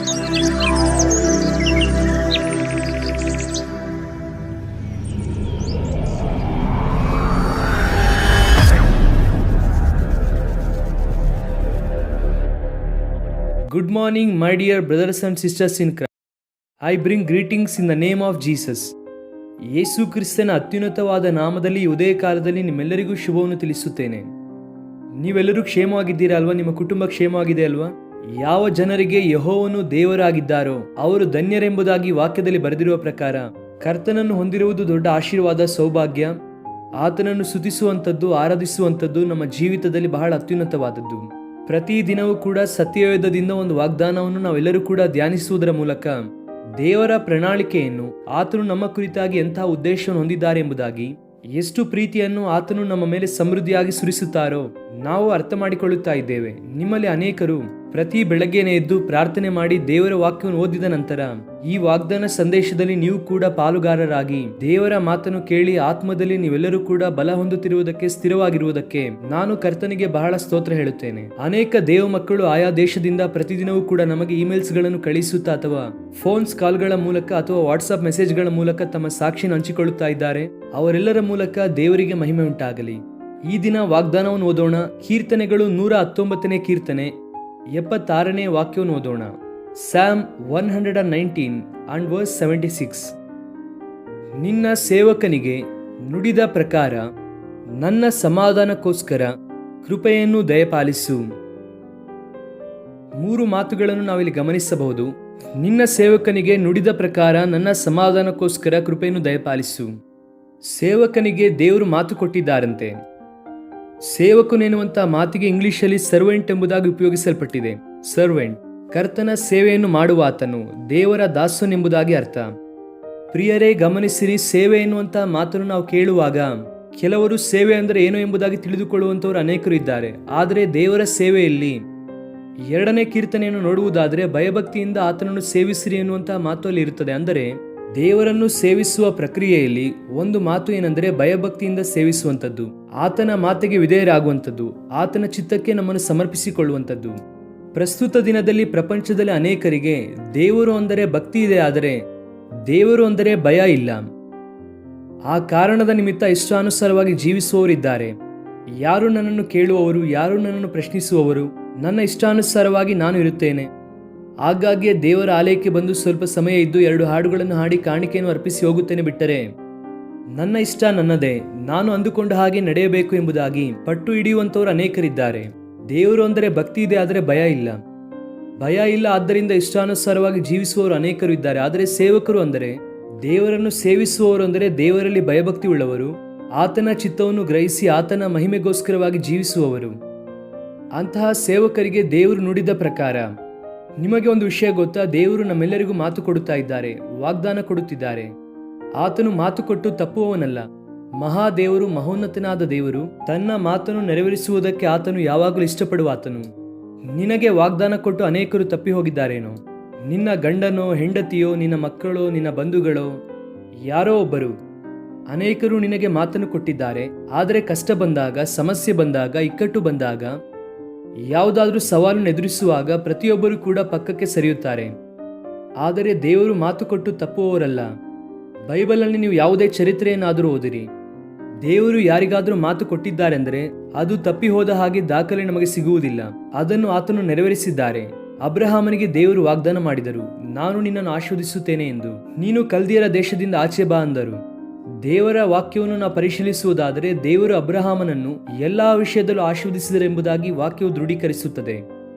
Good morning, my dear brothers and sisters in Christ. I bring greetings in the name of Jesus. ಯೇಸು ಕ್ರಿಸ್ತನ ಅತ್ಯುನ್ನತವಾದ ನಾಮದಲ್ಲಿ ಉದಯ ಕಾಲದಲ್ಲಿ ನಿಮ್ಮೆಲ್ಲರಿಗೂ ಶುಭವನ್ನು ತಿಳಿಸುತ್ತೇನೆ. ನೀವೆಲ್ಲರೂ ಕ್ಷೇಮವಾಗಿದ್ದೀರಾ ಅಲ್ವಾ? ನಿಮ್ಮ ಕುಟುಂಬ ಕ್ಷೇಮವಾಗಿದೆ ಅಲ್ವಾ? ಯಾವ ಜನರಿಗೆ ಯೆಹೋವನು ದೇವರಾಗಿದ್ದಾರೋ ಅವರು ಧನ್ಯರೆಂಬುದಾಗಿ ವಾಕ್ಯದಲ್ಲಿ ಬರೆದಿರುವ ಪ್ರಕಾರ ಕರ್ತನನ್ನು ಹೊಂದಿರುವುದು ದೊಡ್ಡ ಆಶೀರ್ವಾದ, ಸೌಭಾಗ್ಯ. ಆತನನ್ನು ಸ್ತುತಿಸುವಂಥದ್ದು, ಆರಾಧಿಸುವಂಥದ್ದು ನಮ್ಮ ಜೀವಿತದಲ್ಲಿ ಬಹಳ ಅತ್ಯುನ್ನತವಾದದ್ದು. ಪ್ರತಿ ದಿನವೂ ಕೂಡ ಸತ್ಯವೇದದಿಂದ ಒಂದು ವಾಗ್ದಾನವನ್ನು ನಾವೆಲ್ಲರೂ ಕೂಡ ಧ್ಯಾನಿಸುವುದರ ಮೂಲಕ ದೇವರ ಪ್ರಣಾಳಿಕೆಯನ್ನು, ಆತನು ನಮ್ಮ ಕುರಿತಾಗಿ ಎಂತಹ ಉದ್ದೇಶವನ್ನು ಹೊಂದಿದ್ದಾರೆ ಎಂಬುದಾಗಿ, ಎಷ್ಟು ಪ್ರೀತಿಯನ್ನು ಆತನು ನಮ್ಮ ಮೇಲೆ ಸಮೃದ್ಧಿಯಾಗಿ ಸುರಿಸುತ್ತಾರೋ ನಾವು ಅರ್ಥ ಮಾಡಿಕೊಳ್ಳುತ್ತಾ ಇದ್ದೇವೆ. ನಿಮ್ಮಲ್ಲಿ ಅನೇಕರು ಪ್ರತಿ ಬೆಳಗ್ಗೆನೇ ಎದ್ದು ಪ್ರಾರ್ಥನೆ ಮಾಡಿ ದೇವರ ವಾಕ್ಯವನ್ನು ಓದಿದ ನಂತರ ಈ ವಾಗ್ದಾನ ಸಂದೇಶದಲ್ಲಿ ನೀವು ಕೂಡ ಪಾಲುಗಾರರಾಗಿ ದೇವರ ಮಾತನ್ನು ಕೇಳಿ ಆತ್ಮದಲ್ಲಿ ನೀವೆಲ್ಲರೂ ಕೂಡ ಬಲ ಹೊಂದುತ್ತಿರುವುದಕ್ಕೆ, ಸ್ಥಿರವಾಗಿರುವುದಕ್ಕೆ ನಾನು ಕರ್ತನಿಗೆ ಬಹಳ ಸ್ತೋತ್ರ ಹೇಳುತ್ತೇನೆ. ಅನೇಕ ದೇವ ಮಕ್ಕಳು ಆಯಾ ದೇಶದಿಂದ ಪ್ರತಿದಿನವೂ ಕೂಡ ನಮಗೆ ಇಮೇಲ್ಸ್ ಗಳನ್ನು ಕಳಿಸುತ್ತಾ ಅಥವಾ ಫೋನ್ಸ್ ಕಾಲ್ಗಳ ಮೂಲಕ ಅಥವಾ ವಾಟ್ಸ್ಆಪ್ ಮೆಸೇಜ್ಗಳ ಮೂಲಕ ತಮ್ಮ ಸಾಕ್ಷಿಯನ್ನು ಹಂಚಿಕೊಳ್ಳುತ್ತಾ ಇದ್ದಾರೆ. ಅವರೆಲ್ಲರ ಮೂಲಕ ದೇವರಿಗೆ ಮಹಿಮೆ ಉಂಟಾಗಲಿ. ಈ ದಿನ ವಾಗ್ದಾನವನ್ನು ಓದೋಣ. ಕೀರ್ತನೆಗಳು 119ನೇ ಕೀರ್ತನೆ 76ನೇ ವಾಕ್ಯವನ್ನು ಓದೋಣ. Psalm 119 and verse 76. ನಿನ್ನ ಸೇವಕನಿಗೆ ನುಡಿದ ಪ್ರಕಾರ ನನ್ನ ಸಮಾಧಾನಕ್ಕೋಸ್ಕರ ಕೃಪೆಯನ್ನು ದಯಪಾಲಿಸು. 3 ಮಾತುಗಳನ್ನು ನಾವಿಲ್ಲಿ ಗಮನಿಸಬಹುದು. ನಿನ್ನ ಸೇವಕನಿಗೆ ನುಡಿದ ಪ್ರಕಾರ ನನ್ನ ಸಮಾಧಾನಕ್ಕೋಸ್ಕರ ಕೃಪೆಯನ್ನು ದಯಪಾಲಿಸು. ಸೇವಕನಿಗೆ ದೇವರು ಮಾತು ಕೊಟ್ಟಿದ್ದಾರಂತೆ. ಸೇವಕನೆನ್ನುವಂಥ ಮಾತಿಗೆ ಇಂಗ್ಲಿಷಲ್ಲಿ ಸರ್ವೆಂಟ್ ಎಂಬುದಾಗಿ ಉಪಯೋಗಿಸಲ್ಪಟ್ಟಿದೆ. ಸರ್ವೆಂಟ್, ಕರ್ತನ ಸೇವೆಯನ್ನು ಮಾಡುವ ಆತನು, ದೇವರ ದಾಸನೆಂಬುದಾಗಿ ಅರ್ಥ. ಪ್ರಿಯರೇ, ಗಮನಿಸಿರಿ, ಸೇವೆ ಎನ್ನುವಂಥ ಮಾತನ್ನು ನಾವು ಕೇಳುವಾಗ ಕೆಲವರು ಸೇವೆ ಅಂದರೆ ಏನು ಎಂಬುದಾಗಿ ತಿಳಿದುಕೊಳ್ಳುವಂಥವರು ಅನೇಕರು ಇದ್ದಾರೆ. ಆದರೆ ದೇವರ ಸೇವೆಯಲ್ಲಿ 2ನೇ ಕೀರ್ತನೆಯನ್ನು ನೋಡುವುದಾದರೆ ಭಯಭಕ್ತಿಯಿಂದ ಆತನನ್ನು ಸೇವಿಸಿರಿ ಎನ್ನುವಂತಹ ಮಾತು ಅಲ್ಲಿ ಇರುತ್ತದೆ. ಅಂದರೆ ದೇವರನ್ನು ಸೇವಿಸುವ ಪ್ರಕ್ರಿಯೆಯಲ್ಲಿ ಒಂದು ಮಾತು ಏನೆಂದರೆ ಭಯಭಕ್ತಿಯಿಂದ ಸೇವಿಸುವಂಥದ್ದು, ಆತನ ಮಾತಿಗೆ ವಿಧೇಯರಾಗುವಂಥದ್ದು, ಆತನ ಚಿತ್ತಕ್ಕೆ ನಮ್ಮನ್ನು ಸಮರ್ಪಿಸಿಕೊಳ್ಳುವಂಥದ್ದು. ಪ್ರಸ್ತುತ ದಿನದಲ್ಲಿ ಪ್ರಪಂಚದಲ್ಲಿ ಅನೇಕರಿಗೆ ದೇವರು ಅಂದರೆ ಭಕ್ತಿ ಇದೆ, ಆದರೆ ದೇವರು ಅಂದರೆ ಭಯ ಇಲ್ಲ. ಆ ಕಾರಣದ ನಿಮಿತ್ತ ಇಷ್ಟಾನುಸಾರವಾಗಿ ಜೀವಿಸುವವರಿದ್ದಾರೆ. ಯಾರು ನನ್ನನ್ನು ಕೇಳುವವರು, ಯಾರು ನನ್ನನ್ನು ಪ್ರಶ್ನಿಸುವವರು, ನನ್ನ ಇಷ್ಟಾನುಸಾರವಾಗಿ ನಾನು ಇರುತ್ತೇನೆ. ಆಗಾಗ್ಗೆ ದೇವರ ಆಲಯಕ್ಕೆ ಬಂದು ಸ್ವಲ್ಪ ಸಮಯ ಇದ್ದು 2 ಹಾಡುಗಳನ್ನು ಹಾಡಿ ಕಾಣಿಕೆಯನ್ನು ಅರ್ಪಿಸಿ ಹೋಗುತ್ತೇನೆ. ಬಿಟ್ಟರೆ ನನ್ನ ಇಷ್ಟ ನನ್ನದೇ, ನಾನು ಅಂದುಕೊಂಡ ಹಾಗೆ ನಡೆಯಬೇಕು ಎಂಬುದಾಗಿ ಪಟ್ಟು ಹಿಡಿಯುವಂಥವರು ಅನೇಕರಿದ್ದಾರೆ. ದೇವರು ಅಂದರೆ ಭಕ್ತಿ ಇದೆ, ಆದರೆ ಭಯ ಇಲ್ಲ. ಭಯ ಇಲ್ಲ, ಆದ್ದರಿಂದ ಇಷ್ಟಾನುಸಾರವಾಗಿ ಜೀವಿಸುವವರು ಅನೇಕರು ಇದ್ದಾರೆ. ಆದರೆ ಸೇವಕರು ಅಂದರೆ, ದೇವರನ್ನು ಸೇವಿಸುವವರು ಅಂದರೆ ದೇವರಲ್ಲಿ ಭಯಭಕ್ತಿ ಉಳ್ಳವರು, ಆತನ ಚಿತ್ತವನ್ನು ಗ್ರಹಿಸಿ ಆತನ ಮಹಿಮೆಗೋಸ್ಕರವಾಗಿ ಜೀವಿಸುವವರು. ಅಂತಹ ಸೇವಕರಿಗೆ ದೇವರು ನುಡಿದ ಪ್ರಕಾರ. ನಿಮಗೆ ಒಂದು ವಿಷಯ ಗೊತ್ತಾ? ದೇವರು ನಮ್ಮೆಲ್ಲರಿಗೂ ಮಾತು ಕೊಡುತ್ತಾ ಇದ್ದಾರೆ, ವಾಗ್ದಾನ ಕೊಡುತ್ತಿದ್ದಾರೆ. ಆತನು ಮಾತು ಕೊಟ್ಟು ತಪ್ಪುವವನಲ್ಲ. ಮಹಾದೇವರು, ಮಹೋನ್ನತನಾದ ದೇವರು, ತನ್ನ ಮಾತನ್ನು ನೆರವೇರಿಸುವುದಕ್ಕೆ ಆತನು ಯಾವಾಗಲೂ ಇಷ್ಟಪಡುವ ಆತನು. ನಿನಗೆ ವಾಗ್ದಾನ ಕೊಟ್ಟು ಅನೇಕರು ತಪ್ಪಿ ಹೋಗಿದ್ದಾರೇನೋ? ನಿನ್ನ ಗಂಡನೋ, ಹೆಂಡತಿಯೋ, ನಿನ್ನ ಮಕ್ಕಳೋ, ನಿನ್ನ ಬಂಧುಗಳೋ, ಯಾರೋ ಒಬ್ಬರು. ಅನೇಕರು ನಿನಗೆ ಮಾತನ್ನು ಕೊಟ್ಟಿದ್ದಾರೆ, ಆದರೆ ಕಷ್ಟ ಬಂದಾಗ, ಸಮಸ್ಯೆ ಬಂದಾಗ, ಇಕ್ಕಟ್ಟು ಬಂದಾಗ, ಯಾವುದಾದ್ರೂ ಸವಾಲನ್ನು ಎದುರಿಸುವಾಗ ಪ್ರತಿಯೊಬ್ಬರು ಕೂಡ ಪಕ್ಕಕ್ಕೆ ಸರಿಯುತ್ತಾರೆ. ಆದರೆ ದೇವರು ಮಾತು ಕೊಟ್ಟು ತಪ್ಪುವವರಲ್ಲ. ಬೈಬಲಲ್ಲಿ ನೀವು ಯಾವುದೇ ಚರಿತ್ರೆಯನ್ನಾದರೂ ಓದಿರಿ, ದೇವರು ಯಾರಿಗಾದರೂ ಮಾತು ಕೊಟ್ಟಿದ್ದಾರೆಂದರೆ ಅದು ತಪ್ಪಿ ಹೋದ ಹಾಗೆ ದಾಖಲೆ ನಮಗೆ ಸಿಗುವುದಿಲ್ಲ. ಅದನ್ನು ಆತನು ನೆರವೇರಿಸಿದ್ದಾರೆ. ಅಬ್ರಹಾಮನಿಗೆ ದೇವರು ವಾಗ್ದಾನ ಮಾಡಿದರು, ನಾನು ನಿನ್ನನ್ನು ಆಶೀರ್ವದಿಸುತ್ತೇನೆ ಎಂದು. ನೀನು ಕಲ್ದಿಯರ ದೇಶದಿಂದ ಆಚೆ ಬಾ ಅಂದರು. ದೇವರ ವಾಕ್ಯವನ್ನು ನಾವು ಪರಿಶೀಲಿಸುವುದಾದರೆ ದೇವರು ಅಬ್ರಹಾಮನನ್ನು ಎಲ್ಲಾ ವಿಷಯದಲ್ಲೂ ಆಶೀರ್ವದಿಸಿದರೆಂಬುದಾಗಿ ವಾಕ್ಯವು ದೃಢೀಕರಿಸುತ್ತದೆ.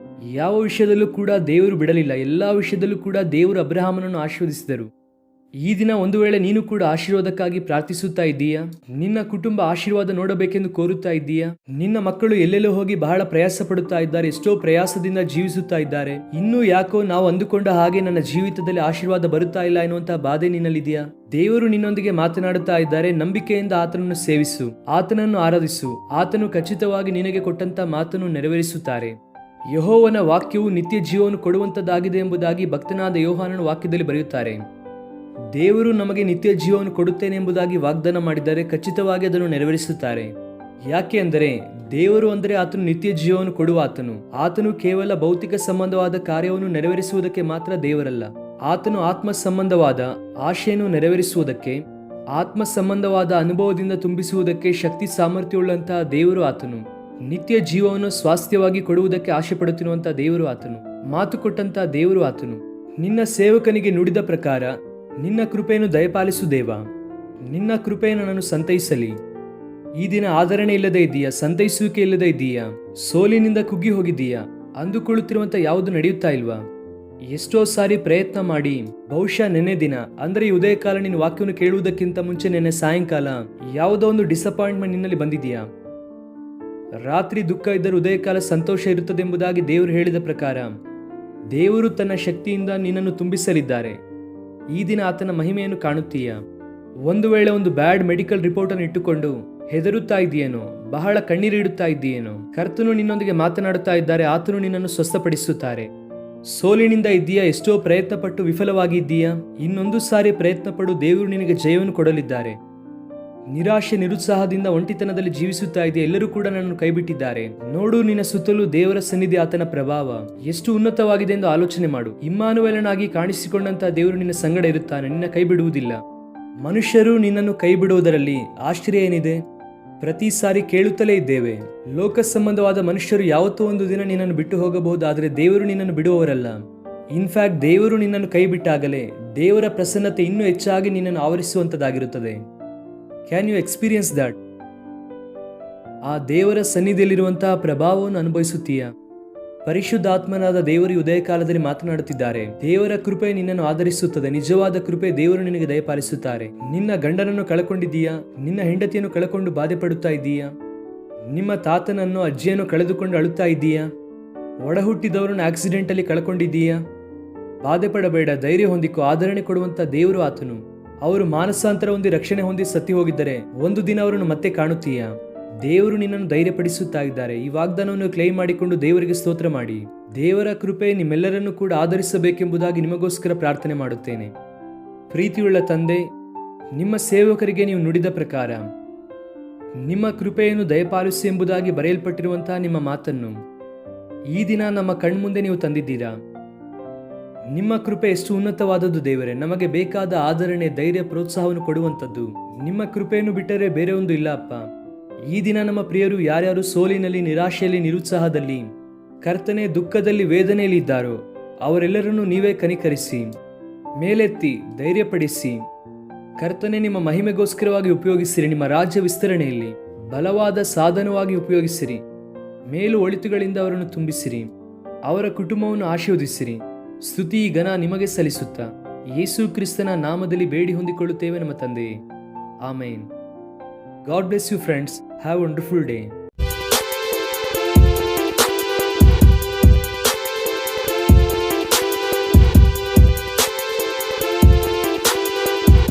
ಯಾವ ವಿಷಯದಲ್ಲೂ ಕೂಡ ದೇವರು ಬಿಡಲಿಲ್ಲ. ಎಲ್ಲಾ ವಿಷಯದಲ್ಲೂ ಕೂಡ ದೇವರು ಅಬ್ರಹಾಮನನ್ನು ಆಶೀರ್ವದಿಸಿದರು. ಈ ದಿನ ಒಂದು ವೇಳೆ ನೀನು ಕೂಡ ಆಶೀರ್ವಾದಕ್ಕಾಗಿ ಪ್ರಾರ್ಥಿಸುತ್ತಾ ಇದ್ದೀಯಾ? ನಿನ್ನ ಕುಟುಂಬ ಆಶೀರ್ವಾದ ನೋಡಬೇಕೆಂದು ಕೋರುತ್ತಾ ಇದ್ದೀಯಾ? ನಿನ್ನ ಮಕ್ಕಳು ಎಲ್ಲೆಲ್ಲೋ ಹೋಗಿ ಬಹಳ ಪ್ರಯಾಸ ಪಡುತ್ತಾ ಇದ್ದಾರೆ, ಎಷ್ಟೋ ಪ್ರಯಾಸದಿಂದ ಜೀವಿಸುತ್ತಾ ಇದ್ದಾರೆ. ಇನ್ನೂ ಯಾಕೋ ನಾವು ಅಂದುಕೊಂಡ ಹಾಗೆ ನನ್ನ ಜೀವಿತದಲ್ಲಿ ಆಶೀರ್ವಾದ ಬರುತ್ತಾ ಇಲ್ಲ ಎನ್ನುವಂತಹ ಬಾಧೆ ನಿನ್ನಲ್ಲಿದೆಯಾ? ದೇವರು ನಿನ್ನೊಂದಿಗೆ ಮಾತನಾಡುತ್ತಾ ಇದ್ದಾರೆ. ನಂಬಿಕೆಯಿಂದ ಆತನನ್ನು ಸೇವಿಸು, ಆತನನ್ನು ಆರಾಧಿಸು. ಆತನು ಖಚಿತವಾಗಿ ನಿನಗೆ ಕೊಟ್ಟಂತ ಮಾತನ್ನು ನೆರವೇರಿಸುತ್ತಾರೆ. ಯೆಹೋವನ ವಾಕ್ಯವು ನಿತ್ಯ ಜೀವವನ್ನು ಕೊಡುವಂತದ್ದಾಗಿದೆ ಎಂಬುದಾಗಿ ಭಕ್ತನಾದ ಯೋಹಾನನ ವಾಕ್ಯದಲ್ಲಿ ಬರೆಯುತ್ತಾರೆ. ದೇವರು ನಮಗೆ ನಿತ್ಯ ಜೀವವನ್ನು ಕೊಡುತ್ತೇನೆ ಎಂಬುದಾಗಿ ವಾಗ್ದಾನ ಮಾಡಿದ್ದಾರೆ. ಖಚಿತವಾಗಿ ಅದನ್ನು ನೆರವೇರಿಸುತ್ತಾರೆ. ಯಾಕೆ ಅಂದರೆ ದೇವರು ಅಂದರೆ ಆತನು ನಿತ್ಯ ಜೀವವನ್ನು ಕೊಡುವ ಆತನು. ಆತನು ಕೇವಲ ಭೌತಿಕ ಸಂಬಂಧವಾದ ಕಾರ್ಯವನ್ನು ನೆರವೇರಿಸುವುದಕ್ಕೆ ಮಾತ್ರ ದೇವರಲ್ಲ. ಆತನು ಆತ್ಮ ಸಂಬಂಧವಾದ ಆಶೆಯನ್ನು ನೆರವೇರಿಸುವುದಕ್ಕೆ, ಆತ್ಮ ಸಂಬಂಧವಾದ ಅನುಭವದಿಂದ ತುಂಬಿಸುವುದಕ್ಕೆ ಶಕ್ತಿ ಸಾಮರ್ಥ್ಯವುಳ್ಳಂತಹ ದೇವರು ಆತನು. ನಿತ್ಯ ಜೀವವನ್ನು ಸ್ವಾಸ್ಥ್ಯವಾಗಿ ಕೊಡುವುದಕ್ಕೆ ಆಶೆ ಪಡುತ್ತಿರುವಂತಹ ದೇವರು ಆತನು. ಮಾತು ಕೊಟ್ಟಂತಹ ದೇವರು ಆತನು. ನಿನ್ನ ಸೇವಕನಿಗೆ ನುಡಿದ ಪ್ರಕಾರ ನಿನ್ನ ಕೃಪೆಯನ್ನು ದಯಪಾಲಿಸು ದೇವ. ನಿನ್ನ ಕೃಪೆಯನ್ನು ನಾನು ಸಂತೈಸಲಿ. ಈ ದಿನ ಆದರಣೆ ಇಲ್ಲದೆ ಇದ್ದೀಯಾ? ಸಂತೈಸುವಿಕೆ ಇಲ್ಲದೆ ಇದ್ದೀಯಾ? ಸೋಲಿನಿಂದ ಕುಗ್ಗಿ ಹೋಗಿದ್ದೀಯಾ? ಅಂದುಕೊಳ್ಳುತ್ತಿರುವಂತ ಯಾವುದು ನಡೆಯುತ್ತಾ ಇಲ್ವಾ? ಎಷ್ಟೋ ಸಾರಿ ಪ್ರಯತ್ನ ಮಾಡಿ, ಬಹುಶಃ ನೆನ್ನೆ ದಿನ ಅಂದ್ರೆ ಈ ಉದಯ ಕಾಲ ನಿನ್ನ ವಾಕ್ಯವನ್ನು ಕೇಳುವುದಕ್ಕಿಂತ ಮುಂಚೆ ನೆನ್ನೆ ಸಾಯಂಕಾಲ ಯಾವುದೋ ಒಂದು ಡಿಸಪಾಯಿಂಟ್ಮೆಂಟ್ ನಿನ್ನಲ್ಲಿ ಬಂದಿದೆಯಾ? ರಾತ್ರಿ ದುಃಖ ಇದ್ದರೂ ಉದಯ ಕಾಲ ಸಂತೋಷ ಇರುತ್ತದೆ ಎಂಬುದಾಗಿ ದೇವರು ಹೇಳಿದ ಪ್ರಕಾರ ದೇವರು ತನ್ನ ಶಕ್ತಿಯಿಂದ ನಿನ್ನನ್ನು ತುಂಬಿಸಲಿದ್ದಾರೆ. ಈ ದಿನ ಆತನ ಮಹಿಮೆಯನ್ನು ಕಾಣುತ್ತೀಯಾ? ಒಂದು ವೇಳೆ ಒಂದು ಬ್ಯಾಡ್ ಮೆಡಿಕಲ್ ರಿಪೋರ್ಟ್ ಅನ್ನು ಇಟ್ಟುಕೊಂಡು ಹೆದರುತ್ತಾ ಇದೆಯೇನೋ, ಬಹಳ ಕಣ್ಣೀರಿಡುತ್ತಾ ಇದೆಯೇನೋ, ಕರ್ತನು ನಿನ್ನೊಂದಿಗೆ ಮಾತನಾಡುತ್ತಾ ಇದ್ದಾರೆ. ಆತನು ನಿನ್ನನ್ನು ಸ್ವಸ್ಥಪಡಿಸುತ್ತಾರೆ. ಸೋಲಿನಿಂದ ಇದ್ದೀಯಾ? ಎಷ್ಟೋ ಪ್ರಯತ್ನ ಪಟ್ಟು ವಿಫಲವಾಗಿದ್ದೀಯಾ? ಇನ್ನೊಂದು ಸಾರಿ ಪ್ರಯತ್ನ ಪಡು, ದೇವರು ನಿನಗೆ ಜಯವನ್ನು ಕೊಡಲಿದ್ದಾರೆ. ನಿರಾಶೆ ನಿರುತ್ಸಾಹದಿಂದ ಒಂಟಿತನದಲ್ಲಿ ಜೀವಿಸುತ್ತಾ ಇದೆಯಾ? ಎಲ್ಲರೂ ಕೂಡ ನನ್ನನ್ನು ಕೈಬಿಟ್ಟಿದ್ದಾರೆ. ನೋಡು, ನಿನ್ನ ಸುತ್ತಲೂ ದೇವರ ಸನ್ನಿಧಿ, ಆತನ ಪ್ರಭಾವ ಎಷ್ಟು ಉನ್ನತವಾಗಿದೆ ಎಂದು ಆಲೋಚನೆ ಮಾಡು. ಇಮ್ಮಾನುವೇಲನಾಗಿ ಕಾಣಿಸಿಕೊಂಡಂತಹ ದೇವರು ನಿನ್ನ ಸಂಗಡ ಇರುತ್ತಾನೆ, ನಿನ್ನ ಕೈ ಬಿಡುವುದಿಲ್ಲ. ಮನುಷ್ಯರು ನಿನ್ನನ್ನು ಕೈ ಬಿಡುವುದರಲ್ಲಿ ಆಶ್ಚರ್ಯ ಏನಿದೆ? ಪ್ರತಿ ಸಾರಿ ಕೇಳುತ್ತಲೇ ಇದ್ದೇವೆ, ಲೋಕ ಸಂಬಂಧವಾದ ಮನುಷ್ಯರು ಯಾವತ್ತೋ ಒಂದು ದಿನ ನಿನ್ನನ್ನು ಬಿಟ್ಟು ಹೋಗಬಹುದು, ಆದರೆ ದೇವರು ನಿನ್ನನ್ನು ಬಿಡುವವರಲ್ಲ. ಇನ್ಫ್ಯಾಕ್ಟ್ ದೇವರು ನಿನ್ನನ್ನು ಕೈ ಬಿಟ್ಟಾಗಲೇ ದೇವರ ಪ್ರಸನ್ನತೆ ಇನ್ನೂ ಹೆಚ್ಚಾಗಿ ನಿನ್ನನ್ನು ಆವರಿಸುವಂತದ್ದಾಗಿರುತ್ತದೆ. Can you experience that? ಆ ದೇವರ ಸನ್ನಿಧಿಯಲ್ಲಿರುವಂತಹ ಪ್ರಭಾವವನ್ನು ಅನುಭವಿಸುತ್ತೀಯಾ? ಪರಿಶುದ್ಧಾತ್ಮನಾದ ದೇವರು ಉದಯ ಕಾಲದಲ್ಲಿ ಮಾತನಾಡುತ್ತಿದ್ದಾರೆ. ದೇವರ ಕೃಪೆ ನಿನ್ನನ್ನು ಆಧರಿಸುತ್ತದೆ. ನಿಜವಾದ ಕೃಪೆ ದೇವರು ನಿನಗೆ ದಯಪಾಲಿಸುತ್ತಾರೆ. ನಿನ್ನ ಗಂಡನನ್ನು ಕಳಕೊಂಡಿದ್ದೀಯಾ? ನಿನ್ನ ಹೆಂಡತಿಯನ್ನು ಕಳಕೊಂಡು ಬಾಧೆ ಪಡುತ್ತಾ ಇದ್ದೀಯಾ? ನಿಮ್ಮ ತಾತನನ್ನು ಅಜ್ಜಿಯನ್ನು ಕಳೆದುಕೊಂಡು ಅಳುತ್ತಾ ಇದ್ದೀಯಾ? ಒಡ ಹುಟ್ಟಿದವರನ್ನು ಆಕ್ಸಿಡೆಂಟ್ ಅಲ್ಲಿ ಕಳ್ಕೊಂಡಿದ್ದೀಯಾ? ಬಾಧೆ ಪಡಬೇಡ, ಧೈರ್ಯ ಹೊಂದಿಕೊ. ಆದರಣೆ ಕೊಡುವಂತ ದೇವರು ಆತನು. ಅವರು ಮಾನಸಾಂತರ ಹೊಂದಿ ರಕ್ಷಣೆ ಹೊಂದಿ ಸತ್ತಿ ಹೋಗಿದ್ದರೆ ಒಂದು ದಿನ ಅವರನ್ನು ಮತ್ತೆ ಕಾಣುತ್ತೀಯಾ? ದೇವರು ನಿನ್ನನ್ನು ಧೈರ್ಯಪಡಿಸುತ್ತಾ ಇದ್ದಾರೆ. ಈ ವಾಗ್ದಾನವನ್ನು ಕ್ಲೈಮ್ ಮಾಡಿಕೊಂಡು ದೇವರಿಗೆ ಸ್ತೋತ್ರ ಮಾಡಿ. ದೇವರ ಕೃಪೆ ನಿಮ್ಮೆಲ್ಲರನ್ನು ಕೂಡ ಆಧರಿಸಬೇಕೆಂಬುದಾಗಿ ನಿಮಗೋಸ್ಕರ ಪ್ರಾರ್ಥನೆ ಮಾಡುತ್ತೇನೆ. ಪ್ರೀತಿಯುಳ್ಳ ತಂದೆ, ನಿಮ್ಮ ಸೇವಕರಿಗೆ ನೀವು ನುಡಿದ ಪ್ರಕಾರ ನಿಮ್ಮ ಕೃಪೆಯನ್ನು ದಯಪಾಲಿಸಿ ಎಂಬುದಾಗಿ ಬರೆಯಲ್ಪಟ್ಟಿರುವಂತಹ ನಿಮ್ಮ ಮಾತನ್ನು ಈ ದಿನ ನಮ್ಮ ಕಣ್ಮುಂದೆ ನೀವು ತಂದಿದ್ದೀರಾ. ನಿಮ್ಮ ಕೃಪೆ ಎಷ್ಟು ಉನ್ನತವಾದದ್ದು ದೇವರೇ. ನಮಗೆ ಬೇಕಾದ ಆದರಣೆ, ಧೈರ್ಯ, ಪ್ರೋತ್ಸಾಹವನ್ನು ಕೊಡುವಂಥದ್ದು ನಿಮ್ಮ ಕೃಪೆಯನ್ನು ಬಿಟ್ಟರೆ ಬೇರೆ ಒಂದು ಇಲ್ಲ ಅಪ್ಪ. ಈ ದಿನ ನಮ್ಮ ಪ್ರಿಯರು ಯಾರ್ಯಾರು ಸೋಲಿನಲ್ಲಿ, ನಿರಾಶೆಯಲ್ಲಿ, ನಿರುತ್ಸಾಹದಲ್ಲಿ, ಕರ್ತನೆ ದುಃಖದಲ್ಲಿ, ವೇದನೆಯಲ್ಲಿ ಇದ್ದಾರೋ ಅವರೆಲ್ಲರನ್ನೂ ನೀವೇ ಕನಿಕರಿಸಿ ಮೇಲೆತ್ತಿ ಧೈರ್ಯಪಡಿಸಿ ಕರ್ತನೆ ನಿಮ್ಮ ಮಹಿಮೆಗೋಸ್ಕರವಾಗಿ ಉಪಯೋಗಿಸಿರಿ. ನಿಮ್ಮ ರಾಜ್ಯ ವಿಸ್ತರಣೆಯಲ್ಲಿ ಬಲವಾದ ಸಾಧನವಾಗಿ ಉಪಯೋಗಿಸಿರಿ. ಮೇಲು ಒಳಿತುಗಳಿಂದ ಅವರನ್ನು ತುಂಬಿಸಿರಿ. ಅವರ ಕುಟುಂಬವನ್ನು ಆಶೀರ್ವದಿಸಿರಿ. ಸ್ತುತಿ ಘನ ನಿಮಗೆ ಸಲ್ಲಿಸುತ್ತಾ ಯೇಸು ಕ್ರಿಸ್ತನ ನಾಮದಲ್ಲಿ ಬೇಡಿ ಹೊಂದಿಕೊಳ್ಳುತ್ತೇವೆ ನಮ್ಮ ತಂದೆಯೇ. ಆಮೇನ್. God bless you friends. Have a wonderful day.